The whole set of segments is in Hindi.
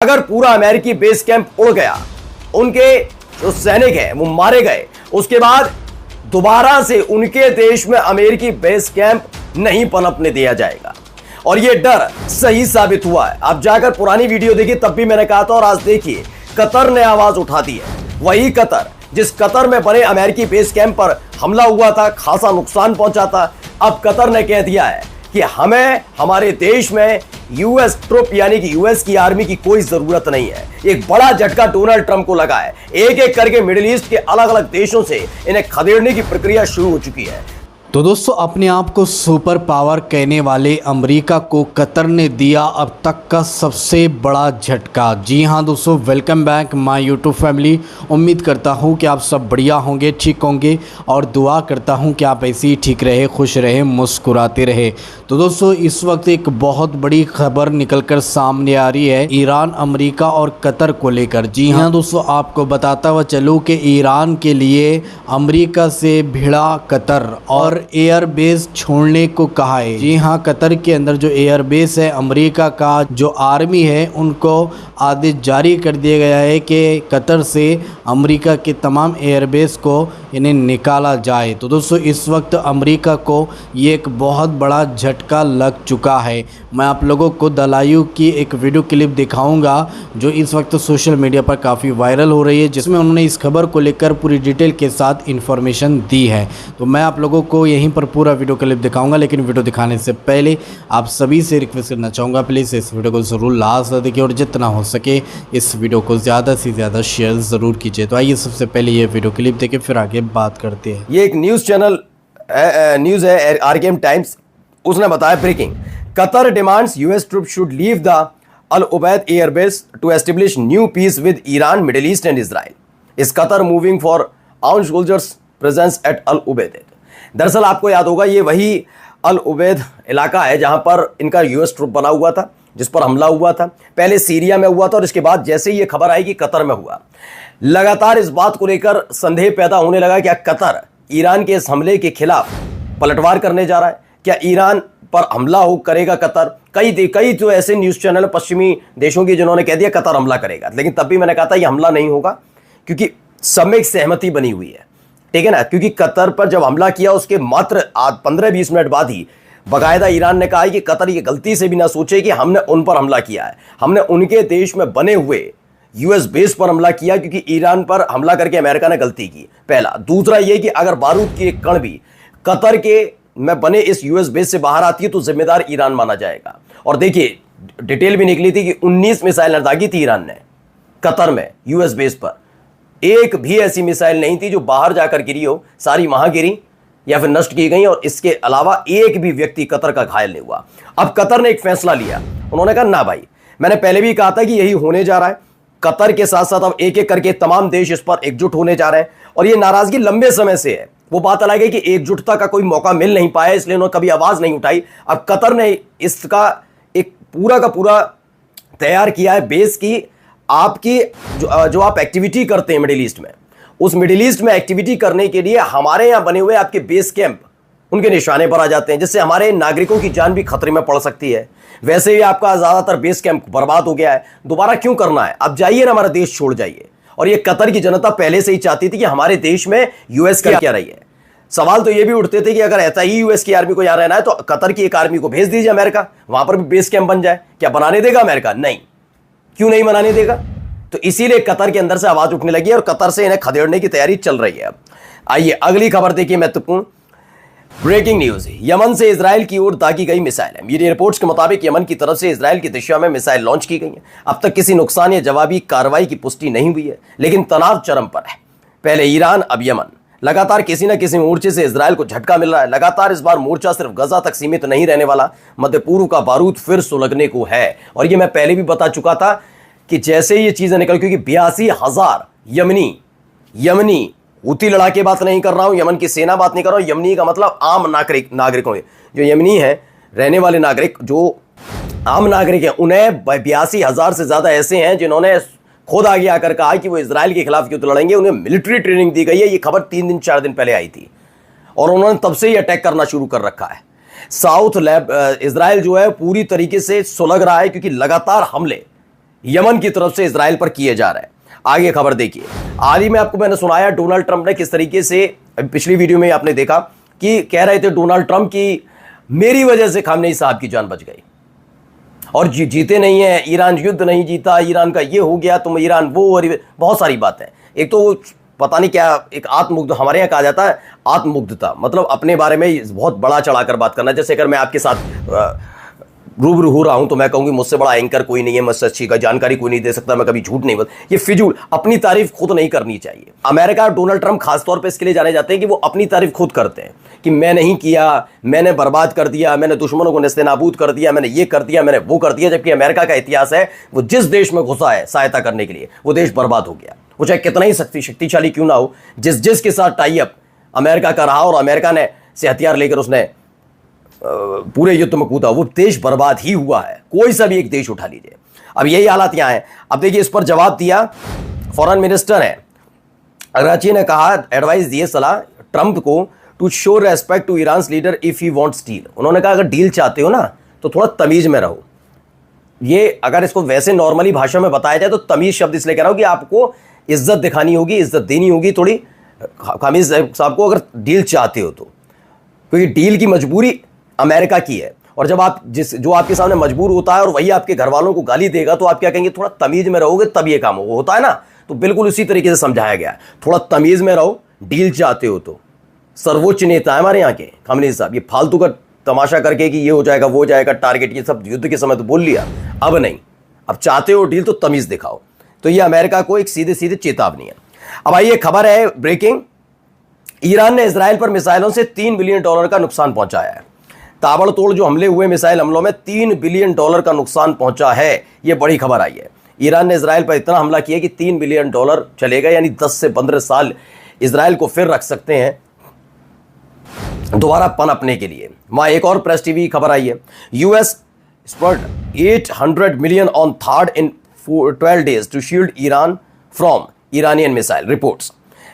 अगर पूरा अमेरिकी बेस कैंप उड़ गया, उनके जो सैनिक हैं वो मारे गए, उसके बाद दोबारा से उनके देश में अमेरिकी बेस कैंप नहीं पनपने दिया जाएगा। और यह डर सही साबित हुआ है। आप जाकर पुरानी वीडियो देखिए, तब भी मैंने कहा था, और आज देखिए कतर ने आवाज उठा दी है। वही कतर जिस कतर में बने अमेरिकी बेस कैंप पर हमला हुआ था, खासा नुकसान पहुंचा था, अब कतर ने कह दिया है कि हमें हमारे देश में यूएस ट्रुप यानी कि यूएस की आर्मी की कोई जरूरत नहीं है। एक बड़ा झटका डोनाल्ड ट्रंप को लगा है। एक एक करके मिडिल ईस्ट के अलग अलग देशों से इन्हें खदेड़ने की प्रक्रिया शुरू हो चुकी है। तो दोस्तों, अपने आप को सुपर पावर कहने वाले अमेरिका को कतर ने दिया अब तक का सबसे बड़ा झटका। जी हां दोस्तों, welcome back my YouTube family. उम्मीद करता हूं कि आप सब बढ़िया होंगे, ठीक होंगे, और दुआ करता हूं कि आप ऐसे ही ठीक रहे, खुश रहे, मुस्कुराते रहे। तो दोस्तों, इस वक्त एक बहुत बड़ी खबर निकलकर सामने आ रही है ईरान, अमेरिका और कतर को लेकर। जी हाँ दोस्तों, आपको बताता हुआ चलूँ कि ईरान के लिए अमेरिका से भिड़ा कतर और एयर बेस छोड़ने को कहा है। जी हाँ, कतर के अंदर जो एयर बेस है, अमेरिका का जो आर्मी है, उनको आदेश जारी कर दिया गया है कि कतर से अमेरिका के तमाम एयर बेस को इन्हें निकाला जाए। तो दोस्तों, इस वक्त अमेरिका को ये एक बहुत बड़ा झटका लग चुका है। मैं आप लोगों को दलायू की एक वीडियो क्लिप दिखाऊंगा जो इस वक्त सोशल मीडिया पर काफ़ी वायरल हो रही है, जिसमें उन्होंने इस खबर को लेकर पूरी डिटेल के साथ इन्फॉर्मेशन दी है। तो मैं आप लोगों को यहीं पर पूरा वीडियो क्लिप दिखाऊंगा, लेकिन वीडियो दिखाने से पहले आप सभी से रिक्वेस्ट करना चाहूँगा, प्लीज़ इस वीडियो को ज़रूर लास्ट तक देखिए और जितना हो सके इस वीडियो को ज़्यादा से ज़्यादा शेयर ज़रूर कीजिए। तो आइए सबसे पहले ये वीडियो क्लिप देखें, फिर आगे बात करते हैं। ये एक न्यूज़ चैनल न्यूज़ है आरकेएम टाइम्स, उसने बताया breaking, Qatar demands US troop should leave the Al Udeid air base to establish new peace with Iran, Middle East and Israel. इस Qatar moving for armed soldiers presence at Al Udeid. दरअसल आपको याद होगा, ये वही अल उबैद इलाका है जहां पर इनका यूएस ट्रूप बना हुआ था, जिस पर हमला हुआ था। पहले सीरिया में हुआ था और इसके बाद जैसे ही ये खबर आई कि कतर में हुआ, लगातार इस बात को लेकर संदेह पैदा होने लगा, क्या कतर ईरान के इस हमले के खिलाफ पलटवार करने जा रहा है? क्या ईरान पर हमला हो करेगा कतर? कई तो ऐसे न्यूज़ चैनल पश्चिमी देशों की जिन्होंने कह दिया कतर हमला करेगा, लेकिन तब भी मैंने कहा था ये हमला नहीं होगा, क्योंकि सम्यक सहमति बनी हुई है, ठीक है ना। क्योंकि कतर पर जब हमला किया उसके मात्र 15-20 मिनट बाद ही बाकायदा ईरान ने कहा है कि कतर ये गलती से भी ना सोचे कि हमने उन पर हमला किया है, हमने उनके देश में बने हुए यूएस बेस पर हमला किया, क्योंकि ईरान पर हमला करके अमेरिका ने गलती की, पहला। दूसरा ये कि अगर बारूद की एक कण भी कतर के में बने इस यूएस बेस से बाहर आती है तो जिम्मेदार ईरान माना जाएगा। और देखिए, डिटेल भी निकली थी कि 19 मिसाइल दागी थी ईरान ने कतर में यूएस बेस पर। एक भी ऐसी मिसाइल नहीं थी जो बाहर जाकर गिरी हो, सारी वहां गिरी या फिर नष्ट की गई, और इसके अलावा एक भी व्यक्ति कतर का घायल नहीं हुआ। अब कतर ने एक फैसला लिया, उन्होंने कहा ना भाई, मैंने पहले भी कहा था कि यही होने जा रहा है। कतर के साथ साथ अब एक एक करके तमाम देश इस पर एकजुट होने जा रहे हैं, और ये नाराजगी लंबे समय से है। वो बात अलग है कि एकजुटता का कोई मौका मिल नहीं पाया, इसलिए उन्होंने कभी आवाज नहीं उठाई। अब कतर ने इसका एक पूरा का पूरा तैयार किया है बेस की, आपकी जो आप एक्टिविटी करते हैं मिडिल ईस्ट में, उस मिडिल ईस्ट में एक्टिविटी करने के लिए हमारे यहां बने हुए आपके बेस कैंप उनके निशाने पर आ जाते हैं, जिससे हमारे नागरिकों की जान भी खतरे में पड़ सकती है। वैसे ही आपका ज्यादातर बेस कैंप बर्बाद हो गया है, दोबारा क्यों करना है? अब जाइए ना, हमारा देश छोड़ जाइए। और ये कतर की जनता पहले से ही चाहती थी कि हमारे देश में यूएस की क्या रही है। सवाल तो ये भी उठते थे कि अगर ऐसा ही यूएस की आर्मी को यहां रहना है तो कतर की एक आर्मी को भेज दीजिए अमेरिका, वहां पर भी बेस कैंप बन जाए। क्या बनाने देगा अमेरिका? नहीं। क्यों नहीं बनाने देगा? तो इसीलिए कतर के अंदर से आवाज उठने लगी है और कतर से इन्हें खदेड़ने की तैयारी चल रही है। अब आइए अगली खबर देखिए, महत्वपूर्ण ब्रेकिंग न्यूज। यमन से इजराइल की ओर दागी गई मिसाइल है। मीडिया रिपोर्ट्स के मुताबिक यमन की तरफ से इजराइल की दिशा में मिसाइल लॉन्च की गई है। अब तक किसी नुकसान या जवाबी कार्रवाई की पुष्टि नहीं हुई है, लेकिन तनाव चरम पर है। पहले ईरान, अब यमन। लगातार किसी न किसी मोर्चे से इजराइल को झटका मिल रहा है। लगातार इस बार मोर्चा सिर्फ गजा तक सीमित नहीं रहने वाला, मध्य पूर्व का बारूद फिर सुलगने को है। और ये मैं पहले भी बता चुका था कि जैसे ही ये चीजें निकल, क्योंकि 82,000 यमनी हुती लड़ाके बात नहीं कर रहा हूं, यमन की सेना बात नहीं कर रहा हूं, यमनी का मतलब आम नागरिकों में जो यमनी है, रहने वाले नागरिक, जो आम नागरिक हैं, उन्हें 82,000 से ज्यादा ऐसे हैं जिन्होंने खुद आगे आकर कहा कि वो इजराइल के खिलाफ युद्ध लड़ेंगे। उन्हें मिलिट्री ट्रेनिंग दी गई है। ये खबर 3-4 दिन पहले आई थी और उन्होंने तब से ही अटैक करना शुरू कर रखा है। साउथ इजराइल जो है पूरी तरीके से सुलग रहा है, क्योंकि लगातार हमले यमन की तरफ से इजराइल पर किए जा रहे हैं। आगे खबर देखिए। हाल ही में आपको मैंने सुनाया डोनाल्ड ट्रंप ने किस तरीके से, पिछली वीडियो में आपने देखा कि कह रहे थे डोनाल्ड ट्रंप की मेरी वजह से खामनेई साहब की जान बच गई और जीते नहीं है, ईरान युद्ध नहीं जीता, ईरान का ये हो गया, तुम ईरान वो, और बहुत सारी बातें। एक तो पता नहीं क्या एक आत्ममुग्ध, हमारे यहाँ कहा जाता है आत्ममुग्धता, मतलब अपने बारे में बहुत बड़ा चढ़ाकर बात करना। जैसे अगर मैं आपके साथ रूबरू हो रहा हूं तो मैं कहूंगी मुझसे बड़ा एंकर कोई नहीं है, मुझसे अच्छी का जानकारी कोई नहीं दे सकता, मैं कभी झूठ नहीं बोल। ये फिजूल, अपनी तारीफ खुद नहीं करनी चाहिए। अमेरिका और डोनाल्ड ट्रंप खासतौर पे इसके लिए जाने जाते हैं कि वो अपनी तारीफ खुद करते हैं कि मैं नहीं किया, मैंने बर्बाद कर दिया, मैंने दुश्मनों को नेस्तनाबूद कर दिया, मैंने ये कर दिया, मैंने वो कर दिया। जबकि अमेरिका का इतिहास है, वो जिस देश में घुसा है सहायता करने के लिए, वो देश बर्बाद हो गया। वो चाहे कितना ही शक्तिशाली क्यों ना हो, जिसके साथ टाई अप अमेरिका का रहा और अमेरिका ने से हथियार लेकर उसने पूरे युद्ध में कूदा, वो देश बर्बाद ही हुआ है। कोई सा भी एक देश उठा लीजिए। अब यही हालात यहां है। अब देखिए, इस पर जवाब दिया फॉरेन मिनिस्टर है कराची ने, कहा एडवाइस दिए सलाह ट्रंप को to show respect to Iran leader if he wants deal. उन्होंने कहा अगर डील चाहते हो ना तो थोड़ा तमीज में रहो। ये अगर इसको वैसे नॉर्मली भाषा में बताया जाए तो तमीज शब्द इसलिए कह रहा हूं कि आपको इज्जत दिखानी होगी, इज्जत देनी होगी थोड़ी खामिज साहब को, अगर डील चाहते हो तो, क्योंकि डील की मजबूरी अमेरिका की है। और जब आप जो आपके सामने मजबूर होता है और वही आपके घर वालों को गाली देगा तो आप क्या कहेंगे, थोड़ा तमीज में रहोगे तब ये काम होता है ना। तो बिल्कुल उसी तरीके से समझाया गया है, थोड़ा तमीज में रहो, डील चाहते हो तो। सर्वोच्च नेता है हमारे यहाँ के खामनेई साहब, ये फालतू का तमाशा करके कि ये हो जाएगा वो हो जाएगा, टारगेट, ये सब युद्ध के समय तो बोल लिया, अब नहीं। अब चाहते हो डील तो तमीज दिखाओ। तो ये अमेरिका को एक सीधे सीधे चेतावनी है। अब आइए खबर है ब्रेकिंग, ईरान ने इजराइल पर मिसाइलों से $3 बिलियन का नुकसान पहुंचाया है। ताबड़तोड़ जो हमले हुए मिसाइल हमलों में $3 बिलियन का नुकसान पहुंचा है, यह बड़ी खबर आई है। ईरान ने इजराइल पर इतना हमला किया कि $3 बिलियन चलेगा, यानी 10 से 15 साल इजराइल को फिर रख सकते हैं दोबारा पनपने के लिए। वहां एक और प्रेस टीवी खबर आई है, US spent $800 million on third in 12 days to shield Iran from Iranian missile reports.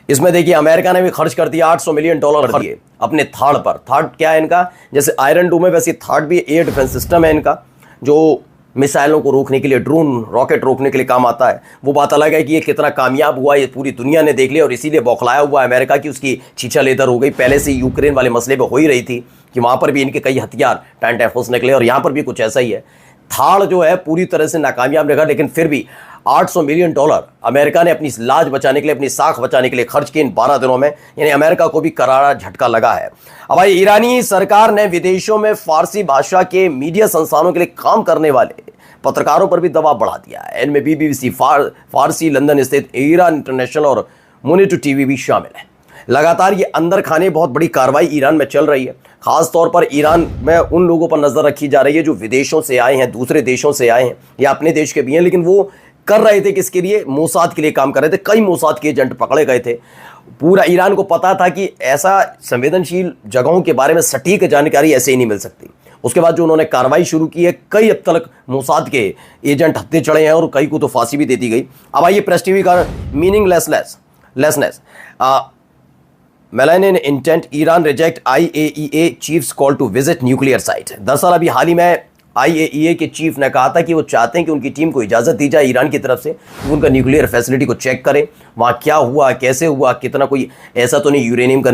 इसमें देखिए अमेरिका ने भी खर्च कर दिया $800 मिलियन दिए अपने थार्ड पर। थार्ड क्या है इनका, जैसे आयरन डोम है वैसे थार्ड भी एयर डिफेंस सिस्टम है इनका, जो मिसाइलों को रोकने के लिए, ड्रोन रॉकेट रोकने के लिए काम आता है। वो बात अलग है कि ये कितना कामयाब हुआ ये पूरी दुनिया ने देख लिया और इसीलिए बौखलाया हुआ अमेरिका की उसकी छीछा लेदर हो गई। पहले से यूक्रेन वाले मसले में हो ही रही थी कि वहाँ पर भी इनके कई हथियार टाइम निकले और यहाँ पर भी कुछ ऐसा ही है। थाड़ जो है पूरी तरह से नाकामयाब रहा, लेकिन फिर भी $800 मिलियन अमेरिका ने अपनी लाज बचाने के लिए, अपनी साख बचाने के लिए खर्च किए इन 12 दिनों में। यानी अमेरिका को भी करारा झटका लगा है। अब भाई, ईरानी सरकार ने विदेशों में फारसी भाषा के मीडिया संस्थानों के लिए काम करने वाले पत्रकारों पर भी दबाव बढ़ा दिया है। इनमें बीबीसी फारसी, लंदन स्थित ईरान इंटरनेशनल और मोनिटो टीवी भी शामिल है। लगातार ये अंदर खाने बहुत बड़ी कार्रवाई ईरान में चल रही है। खास तौर पर ईरान में उन लोगों पर नजर रखी जा रही है जो विदेशों से आए हैं, दूसरे देशों से आए हैं या अपने देश के भी हैं, लेकिन वो कर रहे थे किसके लिए, मोसाद के लिए काम कर रहे थे। कई मोसाद के एजेंट पकड़े गए थे। पूरा ईरान को पता था कि ऐसा संवेदनशील जगहों के बारे में सटीक जानकारी ऐसे ही नहीं मिल सकती। उसके बाद जो उन्होंने कार्रवाई शुरू की है, कई अब तक मोसाद के एजेंट हत्थे चढ़े हैं और कई को तो फांसी भी दे दी गई। अब आइए प्रेस टीवी का meaninglessness melanin intent, Iran reject IAEA chief's call to visit nuclear site. दरअसल अभी हाल ही में IAEA के चीफ ने कहा था कि वो चाहते हैं कि उनकी टीम को इजाज़त दी जाए ईरान की तरफ से कि उनका न्यूक्लियर फैसिलिटी को चेक करें, वहाँ क्या हुआ, कैसे हुआ, कितना कोई ऐसा तो नहीं यूरेनियम का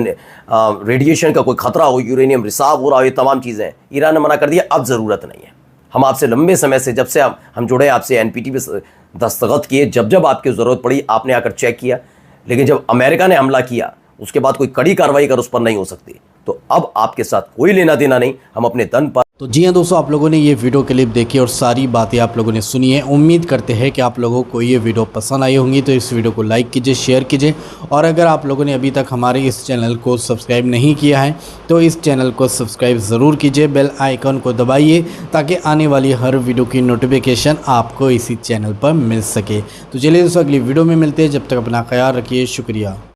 रेडिएशन का कोई खतरा हो, यूरेनियम रिसाव हो रहा हो, ये तमाम चीज़ें ईरान ने मना कर दिया। अब ज़रूरत नहीं है। हम आपसे लंबे समय से, जब से हम जुड़े, आपसे NPT पे दस्तखत किए, जब आपकी ज़रूरत पड़ी आपने आकर चेक किया, लेकिन जब अमेरिका ने हमला किया उसके बाद कोई कड़ी कार्रवाई कर उस पर नहीं हो सकती। तो अब आपके साथ कोई लेना देना नहीं, हम अपने दम पर। तो जी हाँ दोस्तों, आप लोगों ने ये वीडियो क्लिप देखी और सारी बातें आप लोगों ने सुनी है। उम्मीद करते हैं कि आप लोगों को ये वीडियो पसंद आई होंगी। तो इस वीडियो को लाइक कीजिए, शेयर कीजिए और अगर आप लोगों ने अभी तक हमारे इस चैनल को सब्सक्राइब नहीं किया है तो इस चैनल को सब्सक्राइब ज़रूर कीजिए, बेल आइकन को दबाइए ताकि आने वाली हर वीडियो की नोटिफिकेशन आपको इसी चैनल पर मिल सके। तो चलिए दोस्तों, अगली वीडियो में मिलते हैं। जब तक अपना ख्याल रखिए, शुक्रिया।